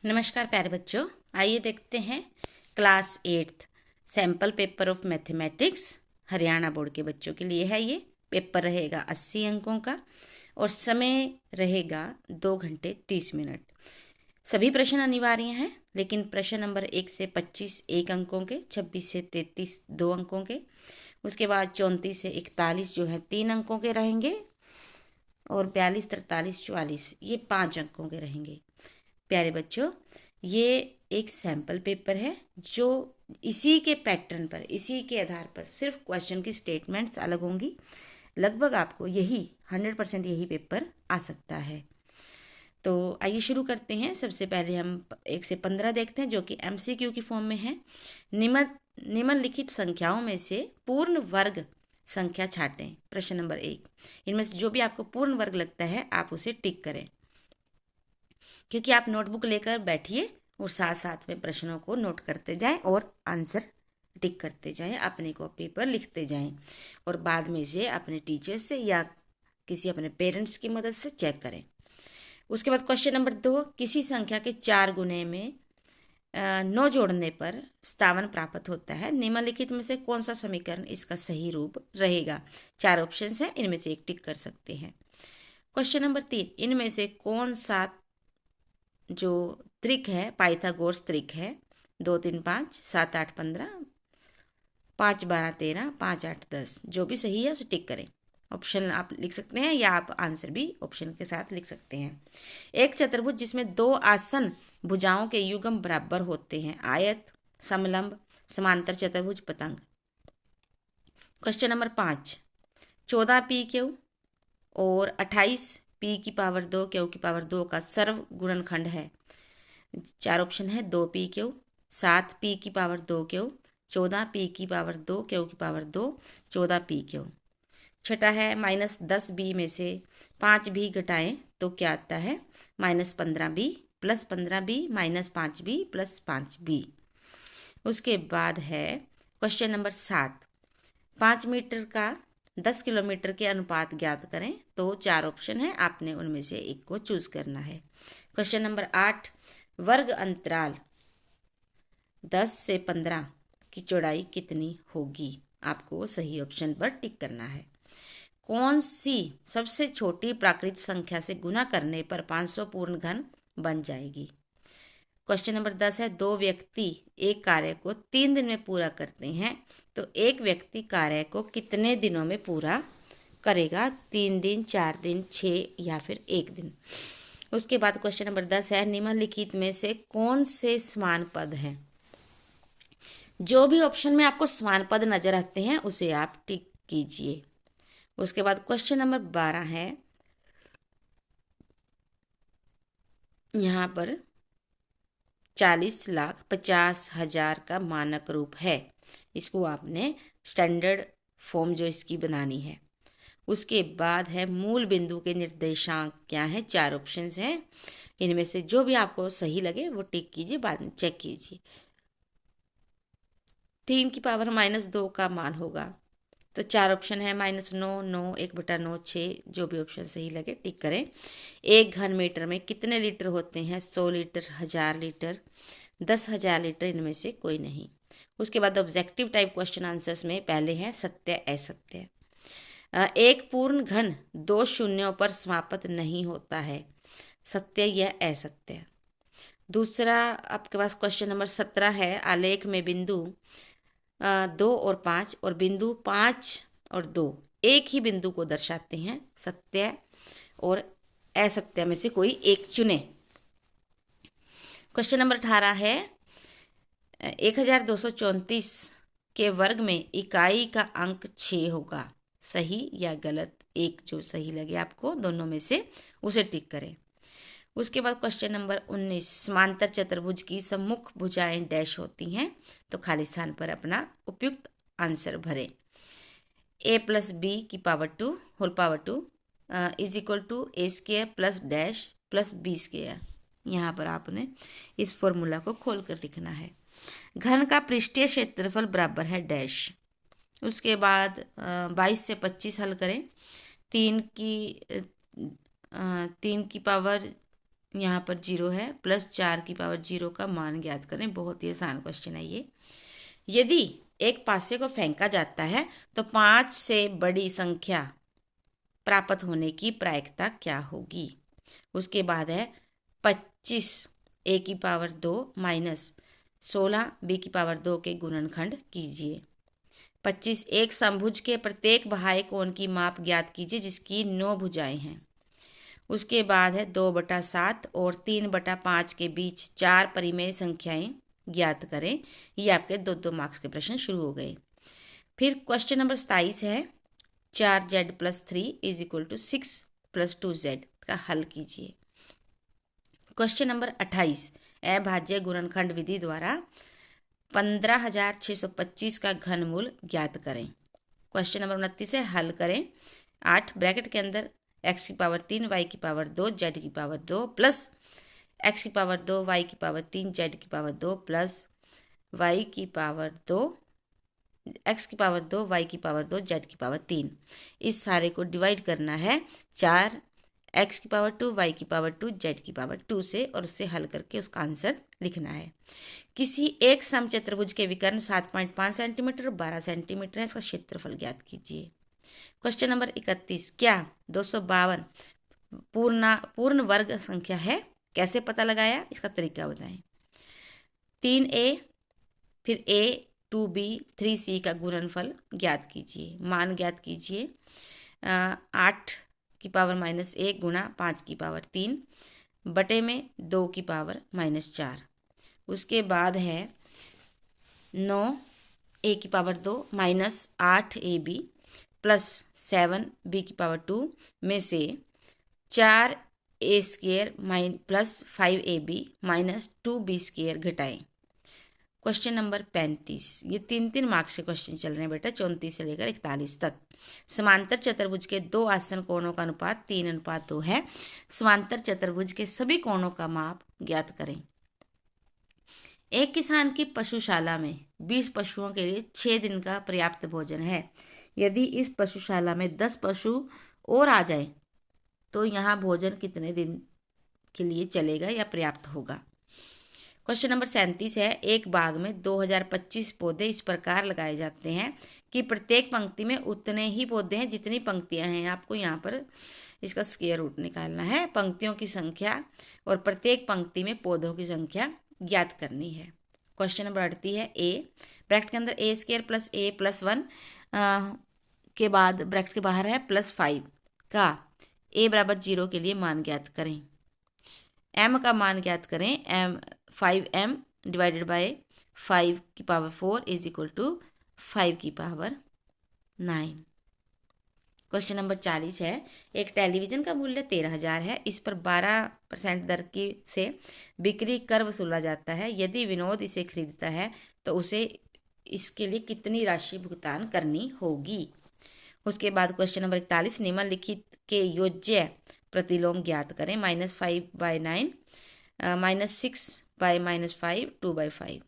नमस्कार प्यारे बच्चों, आइए देखते हैं class 8th sample paper of mathematics Haryana board के बच्चों के लिए है। ये पेपर रहेगा 80 अंकों का और समय रहेगा 2 घंटे 30 मिनट। सभी प्रश्न अनिवार्य हैं, लेकिन प्रश्न नंबर 1 से 25 1 अंकों के, 26 से 33 2 अंकों के, उसके बाद 34 से 41 जो है 3 अंकों के रहेंगे और 42 43 44 ये 5 अंकों के रहेंगे। प्यारे बच्चों, ये एक सैम्पल पेपर है जो इसी के पैटर्न पर, इसी के आधार पर सिर्फ क्वेश्चन की स्टेटमेंट्स अलग होंगी। लगभग आपको यही 100% यही पेपर आ सकता है। तो आइए शुरू करते हैं। सबसे पहले हम 1 से 15 देखते हैं जो कि MCQ की फॉर्म में है। निम्नलिखित संख्याओं में से पूर्ण वर्ग संख्या छांटें। प्रश्न नंबर 1, इनमें से जो भी आपको पूर्ण वर्ग लगता है आप उसे टिक करें, क्योंकि आप नोटबुक लेकर बैठिए और साथ साथ में प्रश्नों को नोट करते जाएं और आंसर टिक करते जाएं, अपनी कॉपी पर लिखते जाएं और बाद में इसे अपने टीचर से या किसी अपने पेरेंट्स की मदद से चेक करें। उसके बाद क्वेश्चन नंबर 2, किसी संख्या के 4 गुने में 9 जोड़ने पर 57 प्राप्त होता है। निम्नलिखित में से कौन सा समीकरण इसका सही रूप रहेगा? 4 ऑप्शंस हैं, इनमें से एक टिक कर सकते हैं। क्वेश्चन नंबर 3, इनमें से कौन सा जो त्रिक है पाइथागोरस त्रिक है? 2 3 5 7 8 15, 5 12 13, 5 8 10, जो भी सही है उसे टिक करें। ऑप्शन आप लिख सकते हैं या आप आंसर भी ऑप्शन के साथ लिख सकते हैं। एक चतुर्भुज जिसमें 2 आसन भुजाओं के युग्म बराबर होते हैं। आयत, समलंब, समांतर चतुर्भुज, पतंग। क्वेश्चन नंबर 5, 14 PQ और 28 P⁻2 Q⁻2 का सर्व गुणनखंड है। 4 ऑप्शन है। 2 PQ, 7 P⁻2 Q, 14 P⁻2 Q⁻2, 14 PQ। छठा है -10B में से 5B घटाएं तो क्या आता है? -15B + 15B -5B + 5B। उसके बाद है क्वेश्चन नंबर 7, 5 मीटर का 10 किलोमीटर के अनुपात ज्ञात करें। तो 4 ऑप्शन है, आपने उनमें से एक को चूज करना है। क्वेश्चन नंबर 8, वर्ग अंतराल 10 से 15 की चौड़ाई कितनी होगी? आपको सही ऑप्शन पर टिक करना है। कौन सी सबसे छोटी प्राकृत संख्या से गुना करने पर 500 पूर्ण घन बन जाएगी? क्वेश्चन नंबर 10 है, 2 व्यक्ति एक कार्य को 3 दिन में पूरा करते हैं, तो एक व्यक्ति कार्य को कितने दिनों में पूरा करेगा? 3 दिन, 4 दिन, 6 या फिर 1 दिन। उसके बाद क्वेश्चन नंबर 10 है, निम्नलिखित में से कौन से समान पद हैं? जो भी ऑप्शन में आपको समान पद नजर आते हैं उसे आप टिक कीजिए। उसके बाद क्वेश्चन नंबर 12 है, यहाँ पर 40,50,000 का मानक रूप है। इसको आपने स्टैंडर्ड फॉर्म जो इसकी बनानी है। उसके बाद है, मूल बिंदु के निर्देशांक क्या है? 4 ऑप्शंस हैं, इनमें से जो भी आपको सही लगे वो टिक कीजिए, बाद में चेक कीजिए। 3 की पावर -2 का मान होगा, तो 4 ऑप्शन है, -9, 9, 1/9, 6, जो भी ऑप्शन सही लगे टिक करें। 1 घन मीटर में कितने लीटर होते हैं? 100 लीटर, 1000 लीटर, 10,000 लीटर, इनमें से कोई नहीं। उसके बाद ऑब्जेक्टिव टाइप क्वेश्चन आंसर्स में पहले है सत्य असत्य। एक पूर्ण घन 2 शून्यों पर समाप्त नहीं होता है। सत्य या असत्य। दूसरा आपके पास क्वेश्चन नंबर 17 है, आलेख में बिंदु 2 और 5 और बिंदु 5 और 2 एक ही बिंदु को दर्शाते हैं। सत्य और असत्य में से कोई एक चुने। क्वेश्चन नंबर 18 है, 1234 के वर्ग में इकाई का अंक 6 होगा। सही या गलत? एक जो सही लगे आपको दोनों में से उसे टिक करें। उसके बाद क्वेश्चन नंबर 19, समांतर चतुर्भुज की सम्मुख भुजाएं डैश होती हैं, तो खाली स्थान पर अपना उपयुक्त आंसर भरें। a + b² whole power 2 is equal to a² + dash + b²। यहाँ पर आपने इस फॉर्मूला को खोल कर लिखना है। घन का पृष्ठीय क्षेत्रफल बराबर है डैश। उसके बाद 22 से 25 हल करें। 3 की पावर यहाँ पर 0 है, प्लस 4 की पावर 0 का मान ज्ञात करें। बहुत ही आसान क्वेश्चन है ये। यदि एक पासे को फेंका जाता है तो 5 से बड़ी संख्या प्राप्त होने की प्रायिकता क्या होगी। उसके बाद है 25 a की पावर 2 माइनस 16 b की पावर 2 के गुणनखंड कीजिए। 25 एक समभुज के प्रत्येक बाह्य कोण की माप ज्ञात कीजिए जिसकी 9 भुजाएं हैं। उसके बाद है 2/7 और 3/5 के बीच 4 परिमेय संख्याएं ज्ञात करें। ये आपके 2-2 मार्क्स के प्रश्न शुरू हो गए। फिर क्वेश्चन नंबर 27 है 4z + 3 = 6 + 2z का हल कीजिए। क्वेश्चन नंबर 28 अभाज्य गुणनखंड विधि द्वारा 15,625 का घनमूल ज्ञात करें। क्वेश्चन नंबर 29 है हल करें। 8 ब्रैकेट के अंदर x की पावर 3 y की पावर 2 z की पावर 2 प्लस x की पावर 2 y की पावर 3 z की पावर 2 प्लस y की पावर 2 x की पावर 2 y की पावर 2 z की पावर 3। इस सारे को डिवाइड करना है 4 x की पावर 2 y की पावर 2 z की पावर 2 से और उससे हल करके उसका आंसर लिखना है। किसी एक समचतुर्भुज के विकर्ण 7.5 सेंटीमीटर और 12 सेंटीमीटर है। इसका क्षेत्रफल ज्ञात कीजिए। क्वेश्चन नंबर 31 क्या 252 पूर्ण वर्ग संख्या है। कैसे पता लगाया, इसका तरीका बताएं। 3a फिर a 2b 3c का गुणनफल ज्ञात कीजिए। मान ज्ञात कीजिए। 8 की पावर -1 गुणा 5 की पावर 3 बटे में 2 की पावर -4। उसके बाद है 9 a की पावर 2 -8 ab प्लस 7 b की पावर 2 में से 4 a² plus 5 ab minus 2b² घटाएं। क्वेश्चन नंबर 35 ये 3-3 मार्क्स के क्वेश्चन चल रहे हैं बेटा, 34 से लेकर 41 तक। समांतर चतुर्भुज के 2 आसन कोणों का अनुपात 3:2 है। समांतर चतुर्भुज के सभी कोणों का माप ज्ञात करें। एक किसान की पशुशाला में 20 पशुओं के लिए 6 दिन का पर्याप्त भोजन है। यदि इस पशुशाला में 10 पशु और आ जाए तो यहाँ भोजन कितने दिन के लिए चलेगा या पर्याप्त होगा। क्वेश्चन नंबर 37 है एक बाग में 2025 पौधे इस प्रकार लगाए जाते हैं कि प्रत्येक पंक्ति में उतने ही पौधे हैं जितनी पंक्तियां हैं। आपको यहाँ पर इसका स्क्वायर रूट निकालना है। पंक्तियों की संख्या और प्रत्येक पंक्ति में पौधों की संख्या ज्ञात करनी है। क्वेश्चन नंबर 38 है a ब्रैकेट के अंदर a² + a + 1 के बाद ब्रैकेट के बाहर है +5 का a = 0 के लिए मान ज्ञात करें। m का मान ज्ञात करें। 5m डिवाइडेड बाय 5 की पावर 4 = 5 की पावर 9। क्वेश्चन नंबर 40 है एक टेलीविज़न का मूल्य 13,000 है। इस पर 12% दर की से बिक्री कर वसूला जाता है। यदि विनोद इसे खरीदता है तो उसे इसके लिए कितनी राशि भुगतान करनी होगी। उसके बाद क्वेश्चन नंबर 41 निम्नलिखित के योज्य प्रतिलोम ज्ञात करें। -5/9 -6/-5 2/5।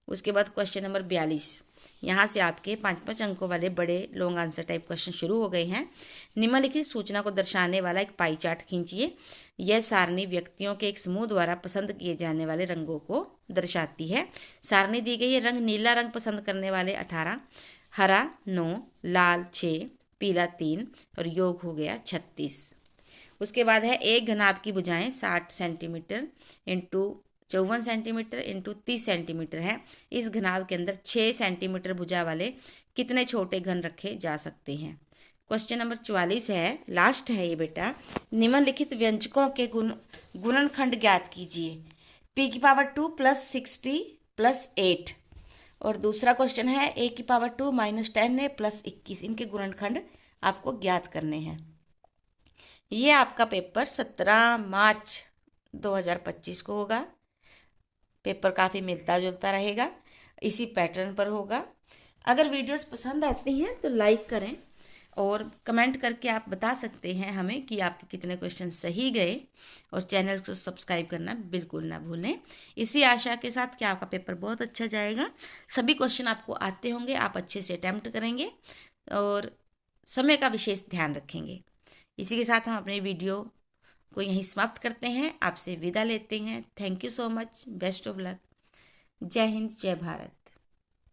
उसके बाद क्वेश्चन नंबर 42 यहाँ से आपके 5-5 अंकों वाले बड़े लॉन्ग आंसर टाइप क्वेश्चन शुरू हो गए हैं। निम्नलिखित सूचना को दर्शाने वाला एक पाई चार्ट खींचिए। यह सारणी व्यक्तियों के एक समूह द्वारा पसंद किए जाने वाले रंगों को दर्शाती है। सारणी दी गई है। रंग नीला रंग पसंद करने वाले 18, हरा 9, लाल 6, पीला 3 और योग हो गया 36। उसके बाद है एक घनाभ की भुजाएं 60 centimetre into 54 centimetre into 30 centimetre है। इस घनाभ के अंदर 6 सेंटीमीटर भुजा वाले कितने छोटे घन रखे जा सकते हैं। क्वेश्चन नंबर 44 है लास्ट है ये बेटा। निम्नलिखित व्यंजकों के गुणनखंड ज्ञात कीजिए। p की पावर 2 + 6p + 8 और दूसरा क्वेश्चन है a की पावर 2 -10a + 21। इनके गुणनखंड आपको ज्ञात करने हैं। ये आपका पेपर 17 मार्च 2025 को होगा। पेपर काफ़ी मिलता जुलता रहेगा, इसी पैटर्न पर होगा। अगर वीडियोस पसंद आती हैं तो लाइक करें और कमेंट करके आप बता सकते हैं हमें कि आपके कितने क्वेश्चन सही गए। और चैनल को सब्सक्राइब करना बिल्कुल ना भूलें। इसी आशा के साथ कि आपका पेपर बहुत अच्छा जाएगा। सभी क्वेश्चन आपको आते होंगे, आप अच्छे से अटैम्प्ट करेंगे और समय का विशेष ध्यान रखेंगे। इसी के साथ हम अपने वीडियो को यहीं समाप्त करते हैं, आपसे विदा लेते हैं। Thank you so much, best of luck. जय हिंद, जय भारत।